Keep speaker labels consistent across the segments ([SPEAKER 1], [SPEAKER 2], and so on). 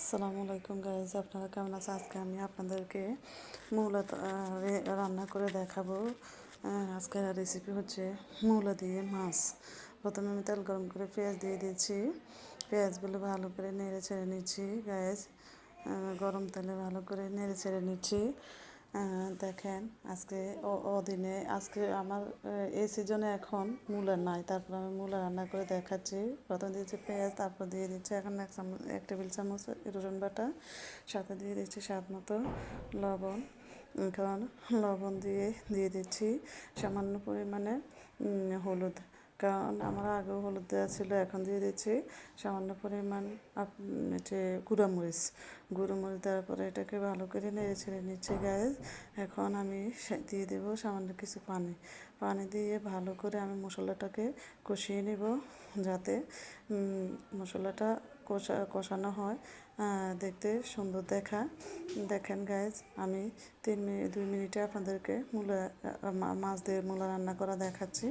[SPEAKER 1] আসসালামু আলাইকুম গাইজ, আপনারা কেমন আছেন? আজকে আমি আপনাদেরকে মূলা রান্না করে দেখাবো। আজকের রেসিপি হচ্ছে মূলা দিয়ে মাছ। প্রথমে আমি তেল গরম করে পেঁয়াজ দিয়ে দিচ্ছি। পেঁয়াজগুলো ভালো করে নেড়ে ছেড়ে নিচ্ছি গাইজ। গরম তেলে ভালো করে নেড়ে ছেড়ে নিচ্ছি। দেখেন আজকে দিনে আজকে আমার এই সিজনে এখন মূলা নাই, তারপর আমি মূলা রান্না করে দেখাচ্ছি। প্রথম দিয়েছি পেঁয়াজ, তারপর দিয়ে দিচ্ছি এখন 1 টেবিল চামচ রসুন বাটা, সাথে দিয়ে দিচ্ছি স্বাদ মতো লবণ। এখন লবণ দিয়ে দিচ্ছি সামান্য পরিমাণে হলুদ, কারণ আমার আগেও হলুদ দেওয়া ছিল। এখন দিয়ে দিচ্ছি সামান্য পরিমাণ যে গুঁড়োমরিচ দেওয়ার পরে এটাকে ভালো করে নেড়ে ছেড়ে নিচ্ছে গ্যাস। এখন আমি দিয়ে দেবো সামান্য কিছু পানি দিয়ে ভালো করে আমি মশলাটাকে কষিয়ে নেব, যাতে মশলাটা কষানো হয়, দেখতে সুন্দর দেখেন গাইজ। আমি 2 মিনিটে আপনাদেরকে মাছ দিয়ে মূলা রান্না করা দেখাচ্ছি।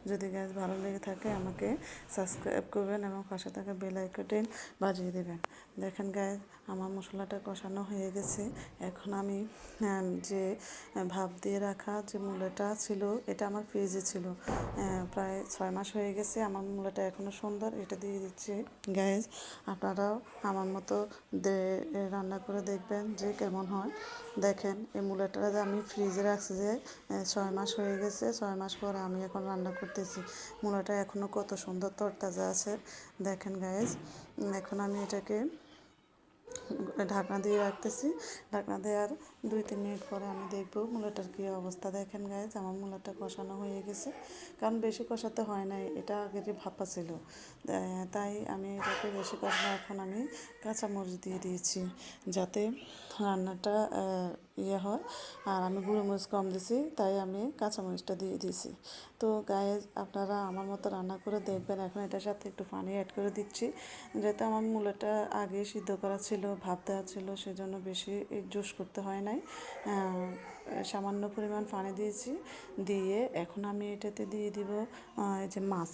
[SPEAKER 1] যদি গাইজ ভালো লেগে থাকে আমাকে সাবস্ক্রাইব করবেন এবং পাশে থাকা বেল আইকনটি বাজিয়ে দেবেন। দেখেন গাইজ, আমার মশলাটা কষানো হয়ে গেছে। এখন আমি যে ভাপ দিয়ে রাখা যে মূলাটা ছিল, এটা আমার ফ্রিজে ছিল, প্রায় 6 মাস হয়ে গেছে। আমার মূলাটা এখনও সুন্দর, এটা দিয়ে দিচ্ছি গাইজ। আপনারাও আমার মতো রান্না করে দেখবেন যে কেমন হয়। দেখেন এই মূলাটা যে আমি ফ্রিজে রাখছি, যে 6 মাস হয়ে গেছে। 6 মাস পর আমি এখন রান্না করতেছি। মূলাটা এখনও কত সুন্দর তরতাজা আছে দেখেন গাইজ। এখন আমি এটাকে ঢাকনা দিয়ে রাখতেছি। ঢাকনা দেওয়ার 2-3 মিনিট পরে আমি দেখবো মূলাটার কী অবস্থা। দেখেন গাইজ, আমার মূলাটা কষানো হয়ে গেছে, কারণ বেশি কষাতে হয় নাই, এটা আগেরই ভাপা ছিল, তাই আমি এটাকে বেশি কষানো। এখন আমি কাঁচামরিচ দিয়ে দিয়েছি যাতে রান্নাটা হয়, আর আমি গুঁড়োমরিচ কম দিয়েছি, তাই আমি কাঁচামরিচটা দিয়ে দিয়েছি। তো গাইজ, আপনারা আমার মতো রান্না করে দেখবেন। এখন এটার সাথে একটু পানি অ্যাড করে দিচ্ছি, যেহেতু আমার মূলাটা আগে সিদ্ধ করা ছিল, ভাপ দেওয়া ছিল, সেজন্য বেশি জুস করতে হয় নাই। সামান্য পরিমাণ পানি দিয়েছি, দিয়ে এখন আমি এটাতে দিয়ে দিব এই যে মাছ।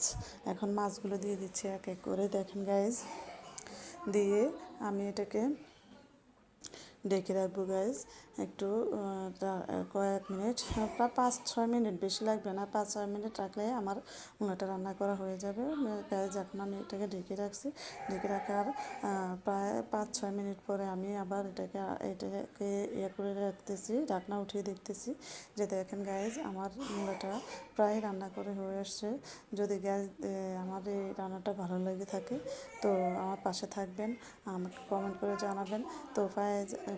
[SPEAKER 1] এখন মাছগুলো দিয়ে দিচ্ছি এক এক করে। দেখেন গাইজ, দিয়ে আমি এটাকে ডেকে রাখবো গাইজ একটু কয়েক মিনিট, প্রায় 5-6 মিনিট, বেশি লাগবে না। 5-6 মিনিট রাখলে আমার মূলাটা রান্না করা হয়ে যাবে গাইজ। এখন আমি এটাকে ঢেকে রাখছি। ঢেকে রাখার প্রায় 5-6 মিনিট পরে আমি আবার এটাকে করে রাখতেছি, ঢাকনা উঠিয়ে দেখতেছি, যে দেখেন গাইজ আমার মূলাটা প্রায় রান্না করে হয়ে আসছে। যদি আমার এই রান্নাটা ভালো লেগে থাকে তো আমার পাশে থাকবেন, আমাকে কমেন্ট করে জানাবেন। তো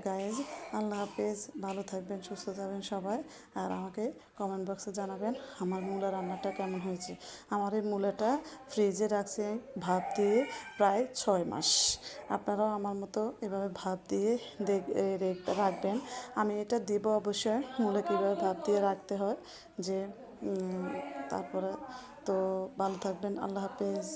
[SPEAKER 1] গাইজ, আল্লাহ হাফেজ, ভালো থাকবেন, সুস্থ থাকবেন সবাই। আর আমাকে কমেন্ট বক্সে জানাবেন আমার মূলা রান্নাটা কেমন হয়েছে। আমার এই মূলাটা ফ্রিজে রাখছি ভাপ দিয়ে প্রায় 6 মাস। আপনারাও আমার মতো এভাবে ভাপ দিয়ে রাখবেন। আমি এটা দিব অবশ্যই মূলা কীভাবে ভাপ দিয়ে রাখতে হয়, যে তারপরে। তো ভালো থাকবেন, আল্লাহ হাফেজ।